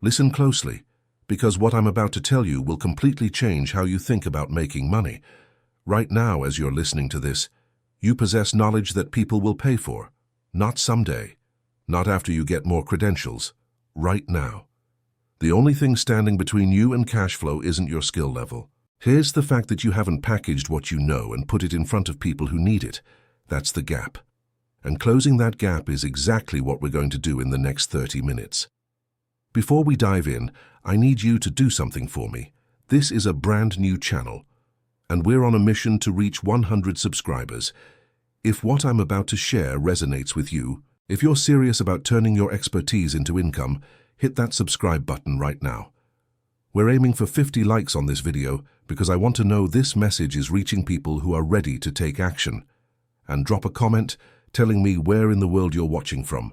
Listen closely, because what I'm about to tell you will completely change how you think about making money. Right now, as you're listening to this, you possess knowledge that people will pay for. Not someday, not after you get more credentials. Right now. The only thing standing between you and cash flow isn't your skill level. Here's the fact that you haven't packaged what you know and put it in front of people who need it. That's the gap. And closing that gap is exactly what we're going to do in the next 30 minutes. Before we dive in, I need you to do something for me. This is a brand new channel, and we're on a mission to reach 100 subscribers. If what I'm about to share resonates with you, if you're serious about turning your expertise into income, hit that subscribe button right now. We're aiming for 50 likes on this video because I want to know this message is reaching people who are ready to take action. And drop a comment telling me where in the world you're watching from.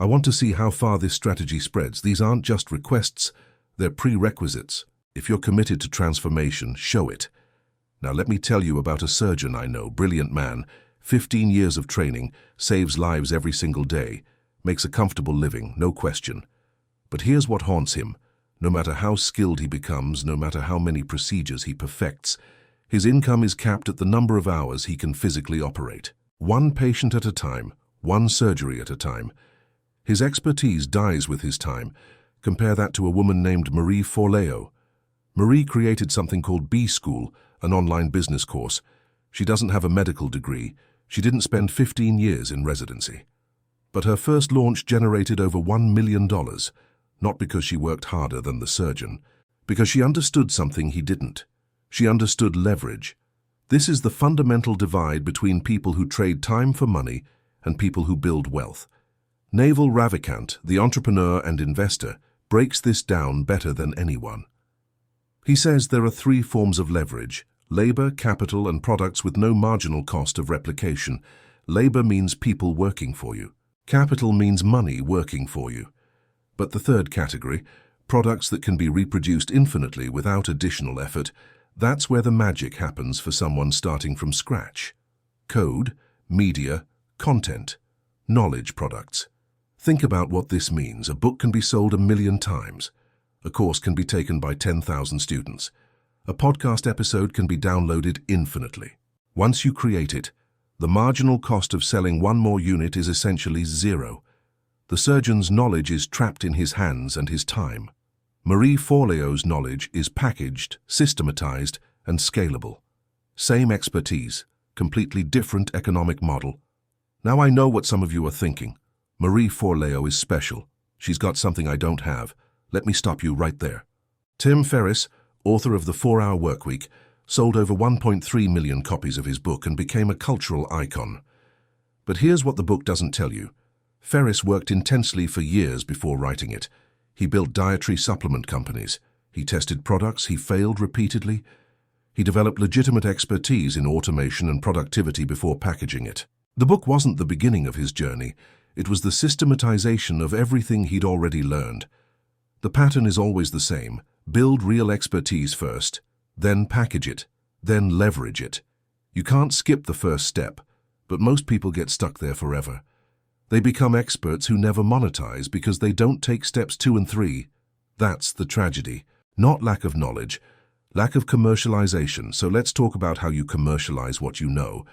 I want to see how far this strategy spreads. These aren't just requests, they're prerequisites. If you're committed to transformation, show it. Now let me tell you about a surgeon I know, brilliant man, 15 years of training, saves lives every single day, makes a comfortable living, no question. But here's what haunts him. No matter how skilled he becomes, no matter how many procedures he perfects, his income is capped at the number of hours he can physically operate. One patient at a time, one surgery at a time. His expertise dies with his time. Compare that to a woman named Marie Forleo. Marie created something called B-School, an online business course. She doesn't have a medical degree. She didn't spend 15 years in residency. But her first launch generated over $1 million, not because she worked harder than the surgeon, because she understood something he didn't. She understood leverage. This is the fundamental divide between people who trade time for money and people who build wealth. Naval Ravikant, the entrepreneur and investor, breaks this down better than anyone. He says there are 3 forms of leverage: labor, capital, and products with no marginal cost of replication. Labor means people working for you. Capital means money working for you. But the third category, products that can be reproduced infinitely without additional effort, that's where the magic happens for someone starting from scratch. Code, media, content, knowledge products. Think about what this means. A book can be sold 1 million times. A course can be taken by 10,000 students. A podcast episode can be downloaded infinitely. Once you create it, the marginal cost of selling one more unit is essentially zero. The surgeon's knowledge is trapped in his hands and his time. Marie Forleo's knowledge is packaged, systematized, and scalable. Same expertise, completely different economic model. Now I know what some of you are thinking. Marie Forleo is special. She's got something I don't have. Let me stop you right there. Tim Ferriss, author of The 4-Hour Workweek, sold over 1.3 million copies of his book and became a cultural icon. But here's what the book doesn't tell you. Ferriss worked intensely for years before writing it. He built dietary supplement companies. He tested products. He failed repeatedly. He developed legitimate expertise in automation and productivity before packaging it. The book wasn't the beginning of his journey. It was the systematization of everything he'd already learned. The pattern is always the same. Build real expertise first, then package it, then leverage it. You can't skip the first step, but most people get stuck there forever. They become experts who never monetize because they don't take steps 2 and 3. That's the tragedy. Not lack of knowledge, lack of commercialization. So let's talk about how you commercialize what you know.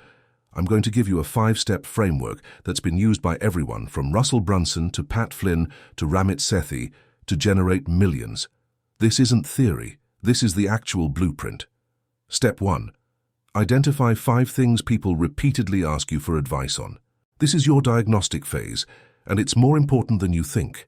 I'm going to give you a 5-step framework that's been used by everyone from Russell Brunson to Pat Flynn to Ramit Sethi to generate millions. This isn't theory. This is the actual blueprint. Step 1. Identify 5 things people repeatedly ask you for advice on. This is your diagnostic phase, and it's more important than you think.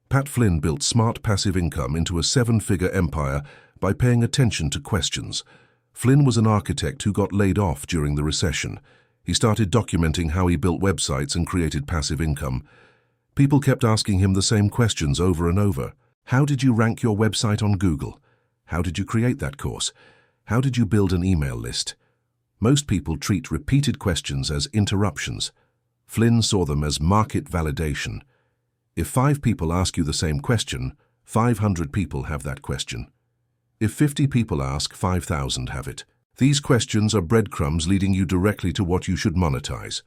Pat Flynn built smart passive income into a 7-figure empire by paying attention to questions. Flynn was an architect who got laid off during the recession. He started documenting how he built websites and created passive income. People kept asking him the same questions over and over. How did you rank your website on Google? How did you create that course? How did you build an email list? Most people treat repeated questions as interruptions. Flynn saw them as market validation. If 5 people ask you the same question, 500 people have that question. If 50 people ask, 5,000 have it. These questions are breadcrumbs leading you directly to what you should monetize.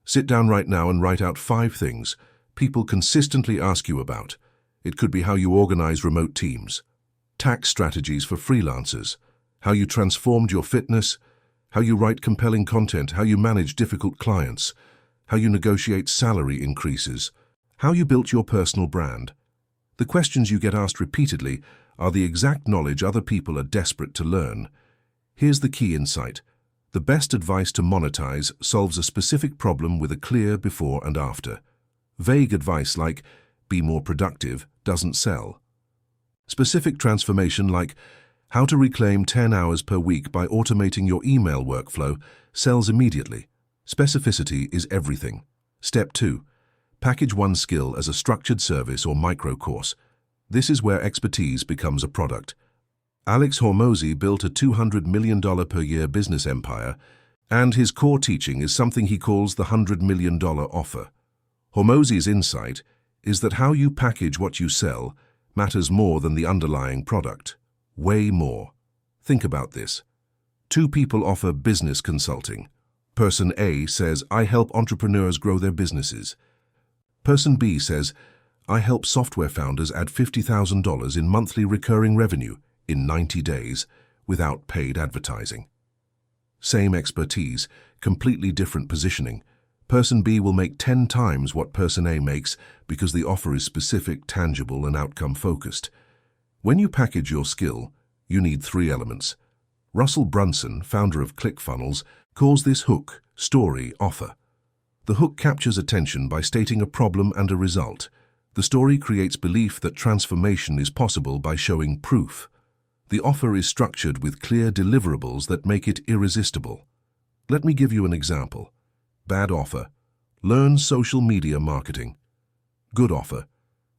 Sit down right now and write out 5 things people consistently ask you about. It could be how you organize remote teams, tax strategies for freelancers, how you transformed your fitness, how you write compelling content, how you manage difficult clients, how you negotiate salary increases, how you built your personal brand. The questions you get asked repeatedly are the exact knowledge other people are desperate to learn. Here's the key insight. The best advice to monetize solves a specific problem with a clear before and after. Vague advice like, be more productive, doesn't sell. Specific transformation like, how to reclaim 10 hours per week by automating your email workflow, sells immediately. Specificity is everything. Step 2. Package one skill as a structured service or micro course. This is where expertise becomes a product. Alex Hormozi built a $200 million per year business empire, and his core teaching is something he calls the $100 million offer. Hormozi's insight is that how you package what you sell matters more than the underlying product. Way more. Think about this. Two people offer business consulting. Person A says, I help entrepreneurs grow their businesses. Person B says, I help software founders add $50,000 in monthly recurring revenue in 90 days without paid advertising. Same expertise, completely different positioning. Person B will make 10 times what Person A makes because the offer is specific, tangible, and outcome-focused. When you package your skill, you need 3 elements. Russell Brunson, founder of ClickFunnels, calls this hook, story, offer. The hook captures attention by stating a problem and a result. The story creates belief that transformation is possible by showing proof. The offer is structured with clear deliverables that make it irresistible. Let me give you an example. Bad offer. Learn social media marketing. Good offer.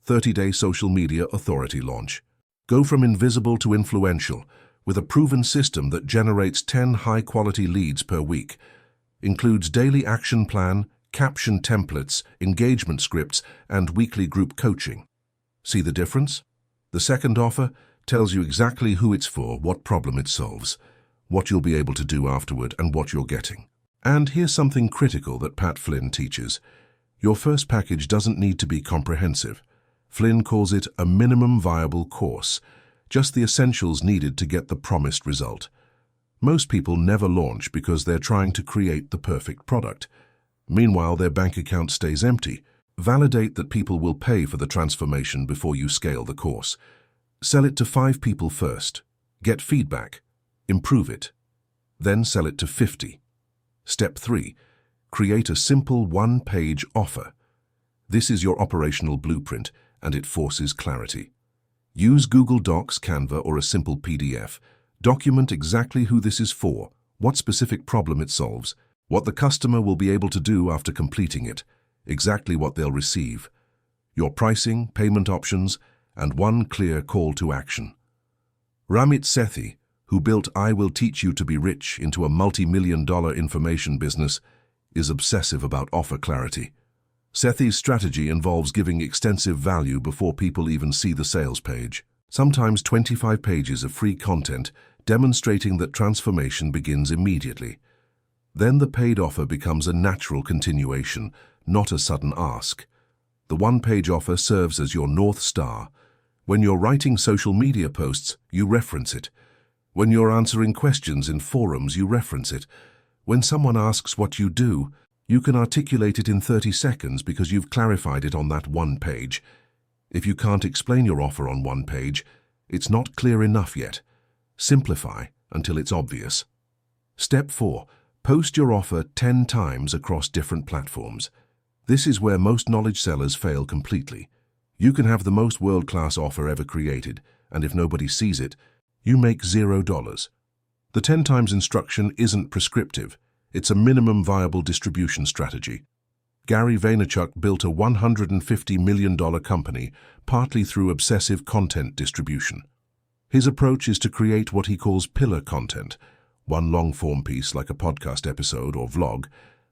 30-day social media authority launch. Go from invisible to influential with a proven system that generates 10 high-quality leads per week. Includes daily action plan, caption templates, engagement scripts, and weekly group coaching. See the difference? The second offer tells you exactly who it's for, what problem it solves, what you'll be able to do afterward, and what you're getting. And here's something critical that Pat Flynn teaches. Your first package doesn't need to be comprehensive. Flynn calls it a minimum viable course, just the essentials needed to get the promised result. Most people never launch because they're trying to create the perfect product. Meanwhile, their bank account stays empty. Validate that people will pay for the transformation before you scale the course. Sell it to 5 people first. Get feedback. Improve it. Then sell it to 50. Step 3. Create a simple one-page offer. This is your operational blueprint, and it forces clarity. Use Google Docs, Canva, or a simple PDF. Document exactly who this is for, what specific problem it solves, what the customer will be able to do after completing it, exactly what they'll receive, your pricing, payment options, and one clear call to action. Ramit Sethi, who built I Will Teach You to Be Rich into a multi-million-dollar information business, is obsessive about offer clarity. Sethi's strategy involves giving extensive value before people even see the sales page. Sometimes 25 pages of free content demonstrating that transformation begins immediately. Then the paid offer becomes a natural continuation, not a sudden ask. The one-page offer serves as your North Star. When you're writing social media posts, you reference it. When you're answering questions in forums, you reference it. When someone asks what you do, you can articulate it in 30 seconds because you've clarified it on that one page. If you can't explain your offer on one page, it's not clear enough yet. Simplify until it's obvious. Step 4. Post your offer 10 times across different platforms. This is where most knowledge sellers fail completely. You can have the most world-class offer ever created, and if nobody sees it, you make $0. The 10 times instruction isn't prescriptive. It's a minimum viable distribution strategy. Gary Vaynerchuk built a $150 million company partly through obsessive content distribution. His approach is to create what he calls pillar content, one long-form piece like a podcast episode or vlog,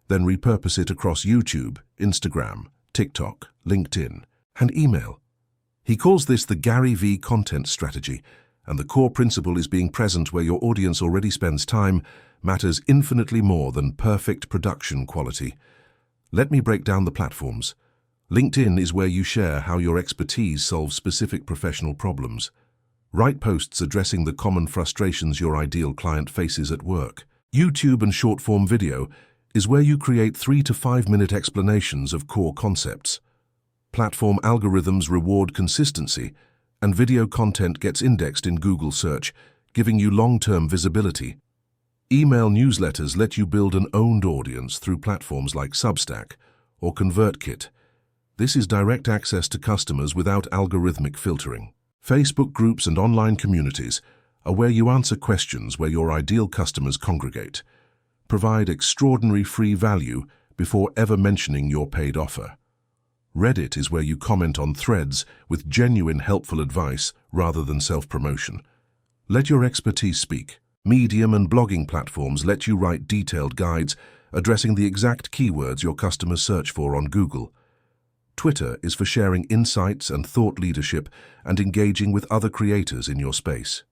then repurpose it across YouTube, Instagram, TikTok, LinkedIn, and email. He calls this the Gary V content strategy, and the core principle is being present where your audience already spends time matters infinitely more than perfect production quality. Let me break down the platforms. LinkedIn is where you share how your expertise solves specific professional problems. Write posts addressing the common frustrations your ideal client faces at work. YouTube and short-form video is where you create 3 to 5 minute explanations of core concepts. Platform algorithms reward consistency, and video content gets indexed in Google search, giving you long-term visibility. Email newsletters let you build an owned audience through platforms like Substack or ConvertKit. This is direct access to customers without algorithmic filtering. Facebook groups and online communities are where you answer questions where your ideal customers congregate. Provide extraordinary free value before ever mentioning your paid offer. Reddit is where you comment on threads with genuine helpful advice rather than self-promotion. Let your expertise speak. Medium and blogging platforms let you write detailed guides addressing the exact keywords your customers search for on Google. Twitter is for sharing insights and thought leadership and engaging with other creators in your space.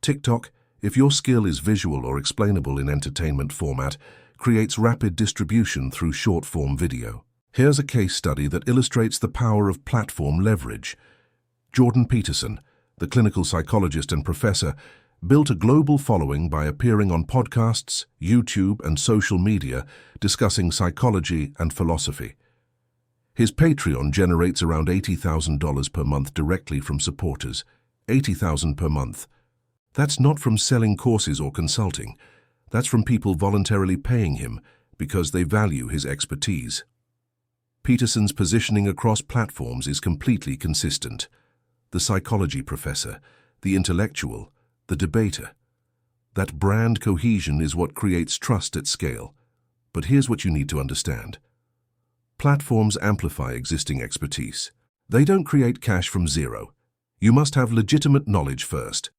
TikTok, if your skill is visual or explainable in entertainment format, creates rapid distribution through short-form video. Here's a case study that illustrates the power of platform leverage. Jordan Peterson, the clinical psychologist and professor, built a global following by appearing on podcasts, YouTube, and social media discussing psychology and philosophy. His Patreon generates around $80,000 per month directly from supporters. $80,000 per month. That's not from selling courses or consulting. That's from people voluntarily paying him because they value his expertise. Peterson's positioning across platforms is completely consistent. The psychology professor, the intellectual, the debater. That brand cohesion is what creates trust at scale. But here's what you need to understand. Platforms amplify existing expertise. They don't create cash from zero. You must have legitimate knowledge first.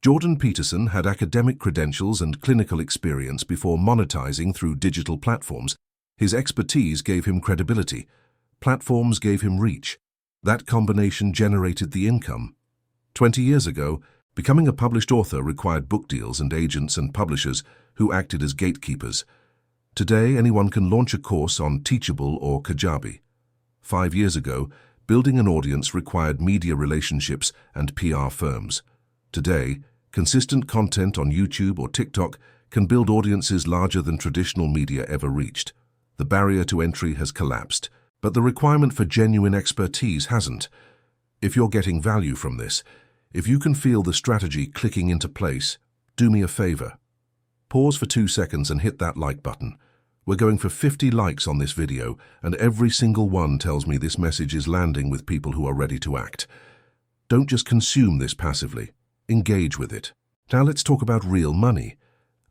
Jordan Peterson had academic credentials and clinical experience before monetizing through digital platforms. His expertise gave him credibility. Platforms gave him reach. That combination generated the income. 20 years ago, becoming a published author required book deals and agents and publishers who acted as gatekeepers. Today, anyone can launch a course on Teachable or Kajabi. 5 years ago, building an audience required media relationships and PR firms. Today, consistent content on YouTube or TikTok can build audiences larger than traditional media ever reached. The barrier to entry has collapsed, but the requirement for genuine expertise hasn't. If you're getting value from this, if you can feel the strategy clicking into place, do me a favor. Pause for 2 seconds and hit that like button. We're going for 50 likes on this video, and every single one tells me this message is landing with people who are ready to act. Don't just consume this passively. Engage with it. Now let's talk about real money.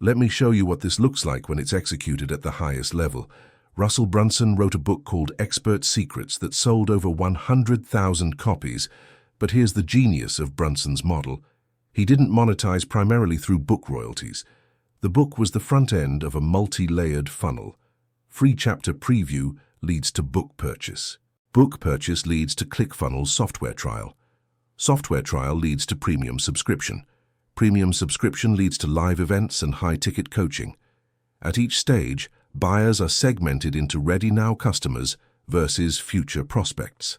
Let me show you what this looks like when it's executed at the highest level. Russell Brunson wrote a book called Expert Secrets that sold over 100,000 copies. But here's the genius of Brunson's model. He didn't monetize primarily through book royalties. The book was the front end of a multi-layered funnel. Free chapter preview leads to book purchase. Book purchase leads to ClickFunnels software trial. Software trial leads to premium subscription. Premium subscription leads to live events and high-ticket coaching. At each stage, buyers are segmented into ready-now customers versus future prospects.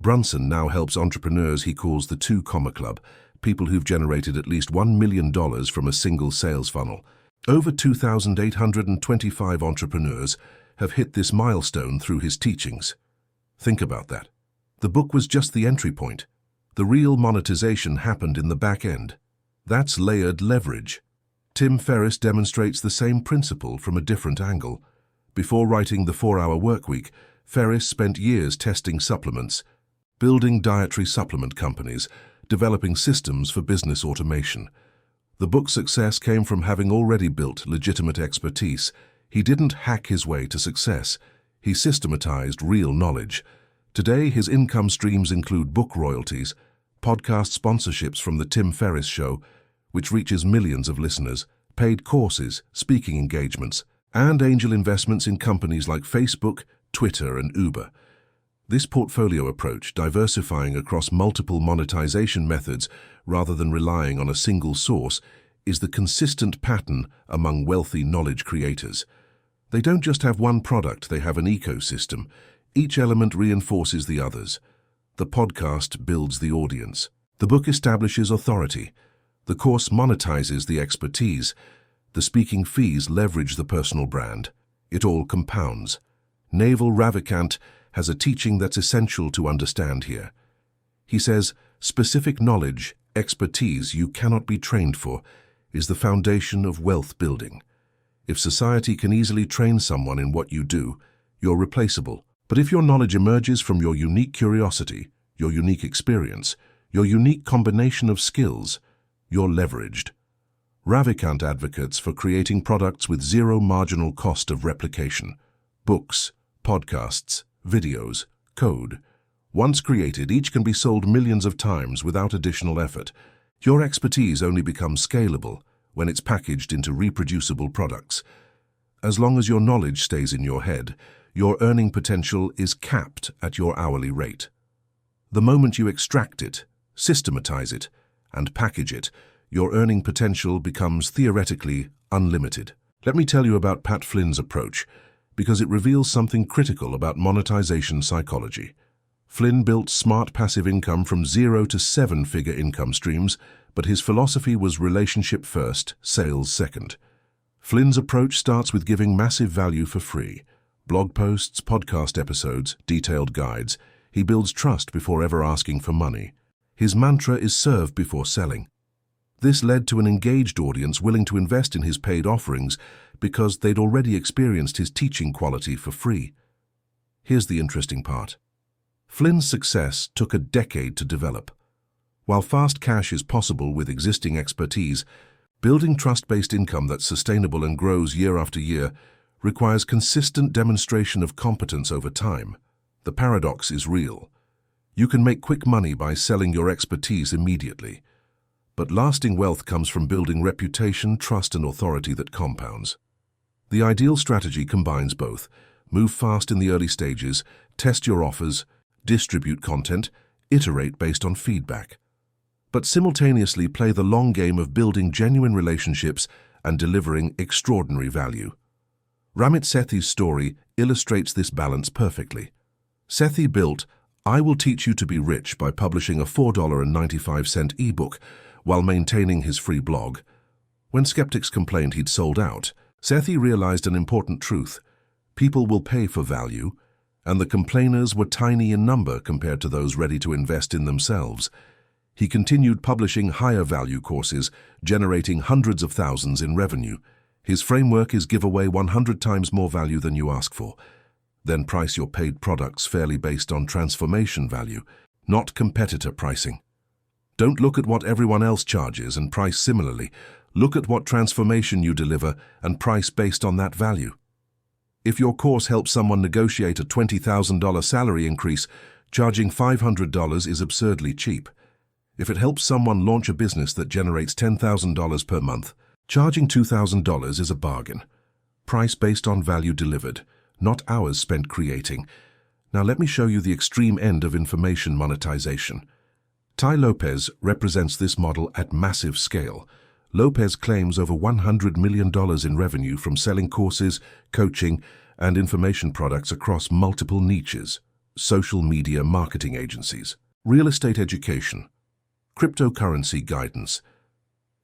Brunson now helps entrepreneurs he calls the 2 Club, people who've generated at least $1 million from a single sales funnel. Over 2,825 entrepreneurs have hit this milestone through his teachings. Think about that. The book was just the entry point. The real monetization happened in the back end. That's layered leverage. Tim Ferriss demonstrates the same principle from a different angle. Before writing The 4-Hour Workweek, Ferriss spent years testing supplements, building dietary supplement companies, developing systems for business automation. The book's success came from having already built legitimate expertise. He didn't hack his way to success. He systematized real knowledge. Today, his income streams include book royalties, podcast sponsorships from The Tim Ferriss Show, which reaches millions of listeners, paid courses, speaking engagements, and angel investments in companies like Facebook, Twitter, and Uber. This portfolio approach, diversifying across multiple monetization methods rather than relying on a single source, is the consistent pattern among wealthy knowledge creators. They don't just have one product, they have an ecosystem. Each element reinforces the others. The podcast builds the audience. The book establishes authority. The course monetizes the expertise. The speaking fees leverage the personal brand. It all compounds. Naval Ravikant has a teaching that's essential to understand here. He says, specific knowledge, expertise you cannot be trained for, is the foundation of wealth building. If society can easily train someone in what you do, you're replaceable. But if your knowledge emerges from your unique curiosity, your unique experience, your unique combination of skills, you're leveraged. Ravikant advocates for creating products with zero marginal cost of replication. Books, podcasts, videos, code. Once created, each can be sold millions of times without additional effort. Your expertise only becomes scalable when it's packaged into reproducible products. As long as your knowledge stays in your head, your earning potential is capped at your hourly rate. The moment you extract it, systematize it, and package it, your earning potential becomes theoretically unlimited. Let me tell you about Pat Flynn's approach, because it reveals something critical about monetization psychology. Flynn built smart passive income from 0 to 7-figure income streams, but his philosophy was relationship first, sales second. Flynn's approach starts with giving massive value for free. Blog posts, podcast episodes, detailed guides. He builds trust before ever asking for money. His mantra is serve before selling. This led to an engaged audience willing to invest in his paid offerings because they'd already experienced his teaching quality for free. Here's the interesting part. Flynn's success took a decade to develop. While fast cash is possible with existing expertise, building trust-based income that's sustainable and grows year after year requires consistent demonstration of competence over time. The paradox is real. You can make quick money by selling your expertise immediately, but lasting wealth comes from building reputation, trust, and authority that compounds. The ideal strategy combines both. Move fast in the early stages, test your offers, distribute content, iterate based on feedback. But simultaneously play the long game of building genuine relationships and delivering extraordinary value. Ramit Sethi's story illustrates this balance perfectly. Sethi built I Will Teach You to Be Rich by publishing a $4.95 ebook while maintaining his free blog. When skeptics complained he'd sold out, Sethi realized an important truth. People will pay for value, and the complainers were tiny in number compared to those ready to invest in themselves. He continued publishing higher value courses, generating hundreds of thousands in revenue. His framework is give away 100 times more value than you ask for. Then price your paid products fairly based on transformation value, not competitor pricing. Don't look at what everyone else charges and price similarly. Look at what transformation you deliver and price based on that value. If your course helps someone negotiate a $20,000 salary increase, charging $500 is absurdly cheap. If it helps someone launch a business that generates $10,000 per month, charging $2,000 is a bargain. Price based on value delivered, not hours spent creating. Now let me show you the extreme end of information monetization. Tai Lopez represents this model at massive scale. Lopez claims over $100 million in revenue from selling courses, coaching, and information products across multiple niches: social media marketing agencies, real estate education, cryptocurrency guidance.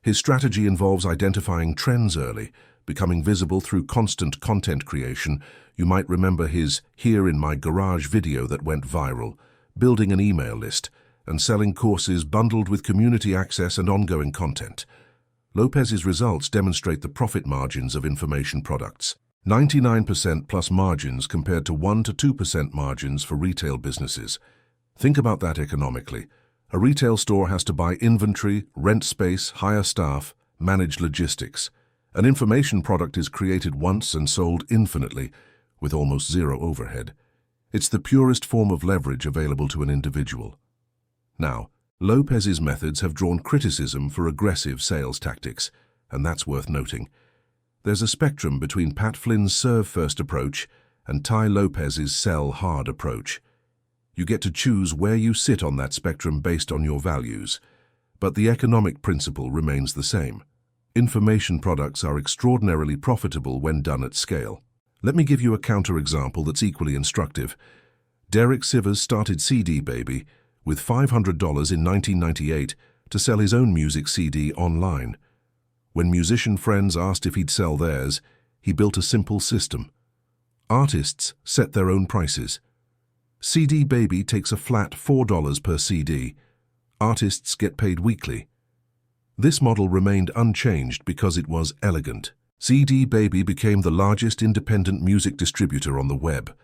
His strategy involves identifying trends early, becoming visible through constant content creation. You might remember his "Here in My Garage" video that went viral, building an email list, and selling courses bundled with community access and ongoing content. Lopez's results demonstrate the profit margins of information products. 99% plus margins compared to 1 to 2% margins for retail businesses. Think about that economically. A retail store has to buy inventory, rent space, hire staff, manage logistics. An information product is created once and sold infinitely, with almost zero overhead. It's the purest form of leverage available to an individual. Now, Lopez's methods have drawn criticism for aggressive sales tactics, and that's worth noting. There's a spectrum between Pat Flynn's serve-first approach and Tai Lopez's sell-hard approach. You get to choose where you sit on that spectrum based on your values, but the economic principle remains the same. Information products are extraordinarily profitable when done at scale. Let me give you a counterexample that's equally instructive. Derek Sivers started CD Baby with $500 in 1998 to sell his own music CD online. When musician friends asked if he'd sell theirs, he built a simple system. Artists set their own prices. CD Baby takes a flat $4 per CD. Artists get paid weekly. This model remained unchanged because it was elegant. CD Baby became the largest independent music distributor on the web,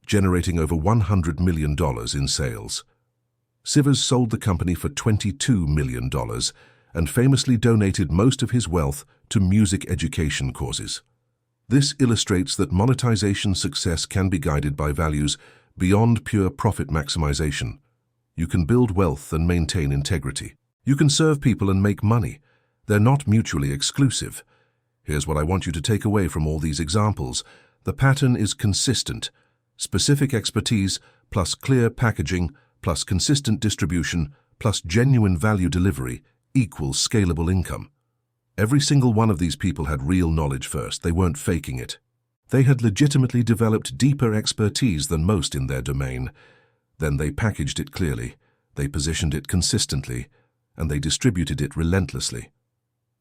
generating over $100 million in sales. Sivers sold the company for $22 million and famously donated most of his wealth to music education causes. This illustrates that monetization success can be guided by values beyond pure profit maximization. You can build wealth and maintain integrity. You can serve people and make money. They're not mutually exclusive. Here's what I want you to take away from all these examples. The pattern is consistent. Specific expertise plus clear packaging plus consistent distribution plus genuine value delivery equals scalable income. Every single one of these people had real knowledge first. They weren't faking it. They had legitimately developed deeper expertise than most in their domain. Then they packaged it clearly, they positioned it consistently, and they distributed it relentlessly.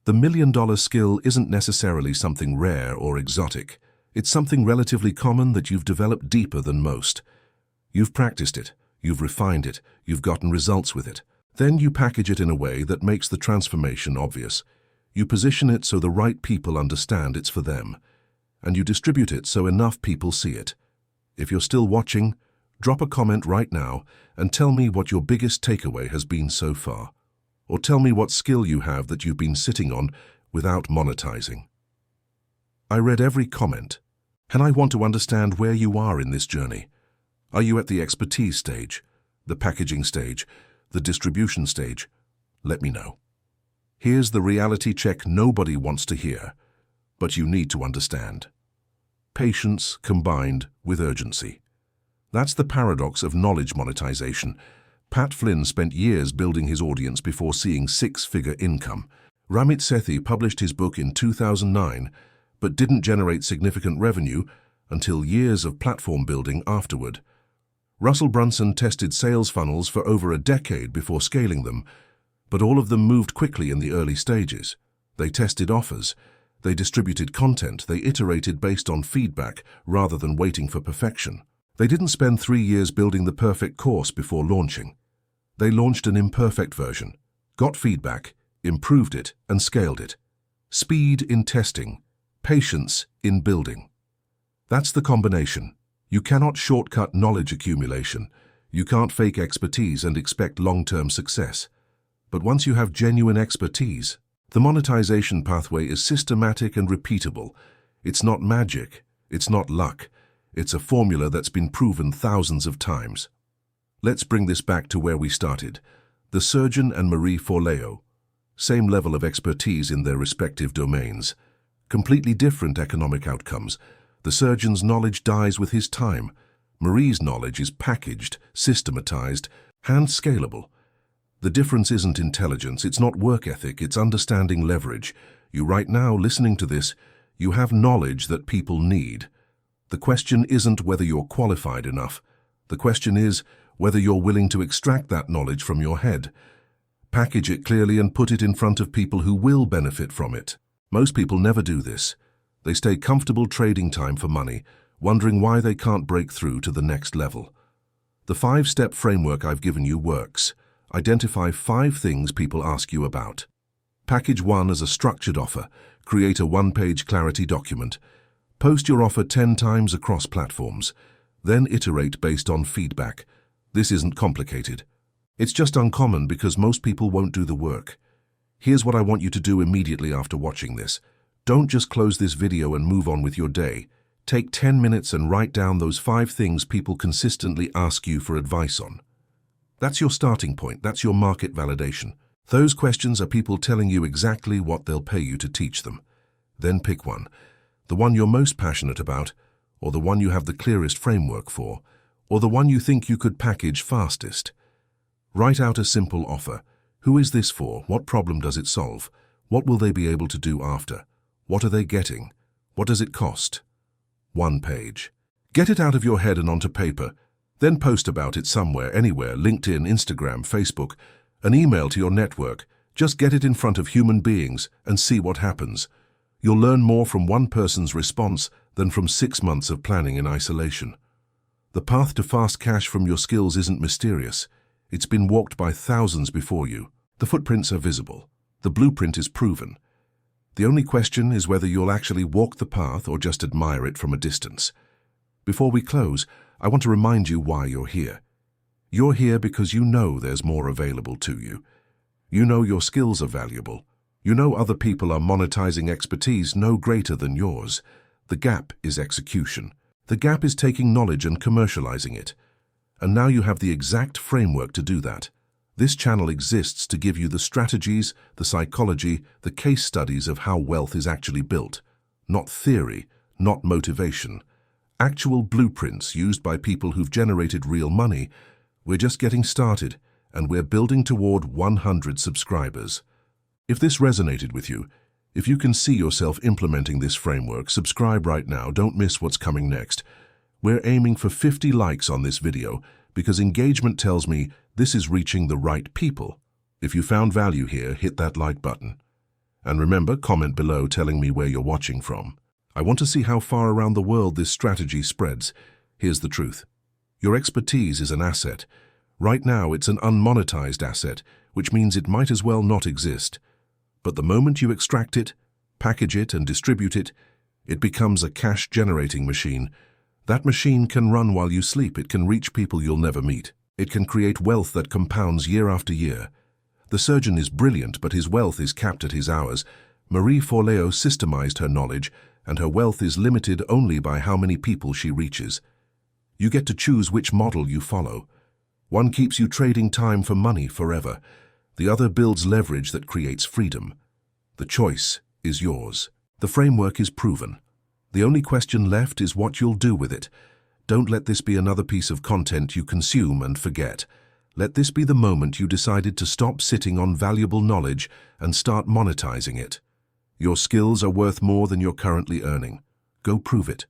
The million-dollar skill isn't necessarily something rare or exotic. It's something relatively common that you've developed deeper than most. You've practiced it, you've refined it, you've gotten results with it. Then you package it in a way that makes the transformation obvious. You position it so the right people understand it's for them. And you distribute it so enough people see it. If you're still watching, drop a comment right now and tell me what your biggest takeaway has been so far. Or tell me what skill you have that you've been sitting on without monetizing. I read every comment, and I want to understand where you are in this journey. Are you at the expertise stage, the packaging stage, the distribution stage? Let me know. Here's the reality check nobody wants to hear, but you need to understand. Patience combined with urgency. That's the paradox of knowledge monetization. Pat Flynn spent years building his audience before seeing six-figure income. Ramit Sethi published his book in 2009, but didn't generate significant revenue until years of platform building afterward. Russell Brunson tested sales funnels for over a decade before scaling them, but all of them moved quickly in the early stages. They tested offers, they distributed content, they iterated based on feedback rather than waiting for perfection. They didn't spend 3 years building the perfect course before launching. They launched an imperfect version, got feedback, improved it, and scaled it. Speed in testing, patience in building. That's the combination. You cannot shortcut knowledge accumulation. You can't fake expertise and expect long-term success. But once you have genuine expertise, the monetization pathway is systematic and repeatable. It's not magic. It's not luck. It's a formula that's been proven thousands of times. Let's bring this back to where we started. The surgeon and Marie Forleo. Same level of expertise in their respective domains. Completely different economic outcomes. The surgeon's knowledge dies with his time. Marie's knowledge is packaged, systematized, and scalable. The difference isn't intelligence, it's not work ethic, it's understanding leverage. You right now, listening to this, you have knowledge that people need. The question isn't whether you're qualified enough. The question is whether you're willing to extract that knowledge from your head. Package it clearly and put it in front of people who will benefit from it. Most people never do this. They stay comfortable trading time for money, wondering why they can't break through to the next level. The 5-step framework I've given you works. Identify 5 things people ask you about. Package 1 as a structured offer. Create a 1-page clarity document. Post your offer 10 times across platforms. Then iterate based on feedback. This isn't complicated. It's just uncommon because most people won't do the work. Here's what I want you to do immediately after watching this. Don't just close this video and move on with your day. Take 10 minutes and write down those 5 things people consistently ask you for advice on. That's your starting point. That's your market validation. Those questions are people telling you exactly what they'll pay you to teach them. Then pick one. The one you're most passionate about, or the one you have the clearest framework for, or the one you think you could package fastest. Write out a simple offer. Who is this for? What problem does it solve? What will they be able to do after? What are they getting? What does it cost? 1 page. Get it out of your head and onto paper. Then post about it somewhere, anywhere, LinkedIn, Instagram, Facebook, an email to your network. Just get it in front of human beings and see what happens. You'll learn more from one person's response than from 6 months of planning in isolation. The path to fast cash from your skills isn't mysterious. It's been walked by thousands before you. The footprints are visible. The blueprint is proven. The only question is whether you'll actually walk the path or just admire it from a distance. Before we close, I want to remind you why you're here. You're here because you know there's more available to you. You know your skills are valuable. You know other people are monetizing expertise no greater than yours. The gap is execution. The gap is taking knowledge and commercializing it. And now you have the exact framework to do that. This channel exists to give you the strategies, the psychology, the case studies of how wealth is actually built. Not theory, not motivation. Actual blueprints used by people who've generated real money. We're just getting started, and we're building toward 100 subscribers. If this resonated with you, if you can see yourself implementing this framework, subscribe right now. Don't miss what's coming next. We're aiming for 50 likes on this video because engagement tells me this is reaching the right people. If you found value here, hit that like button. And remember, comment below telling me where you're watching from. I want to see how far around the world this strategy spreads. Here's the truth. Your expertise is an asset. Right now, it's an unmonetized asset, which means it might as well not exist. But the moment you extract it, package it, and distribute it, it becomes a cash-generating machine. That machine can run while you sleep. It can reach people you'll never meet. It can create wealth that compounds year after year. The surgeon is brilliant, but his wealth is capped at his hours. Marie Forleo systemized her knowledge, and her wealth is limited only by how many people she reaches. You get to choose which model you follow. One keeps you trading time for money forever. The other builds leverage that creates freedom. The choice is yours. The framework is proven. The only question left is what you'll do with it. Don't let this be another piece of content you consume and forget. Let this be the moment you decided to stop sitting on valuable knowledge and start monetizing it. Your skills are worth more than you're currently earning. Go prove it.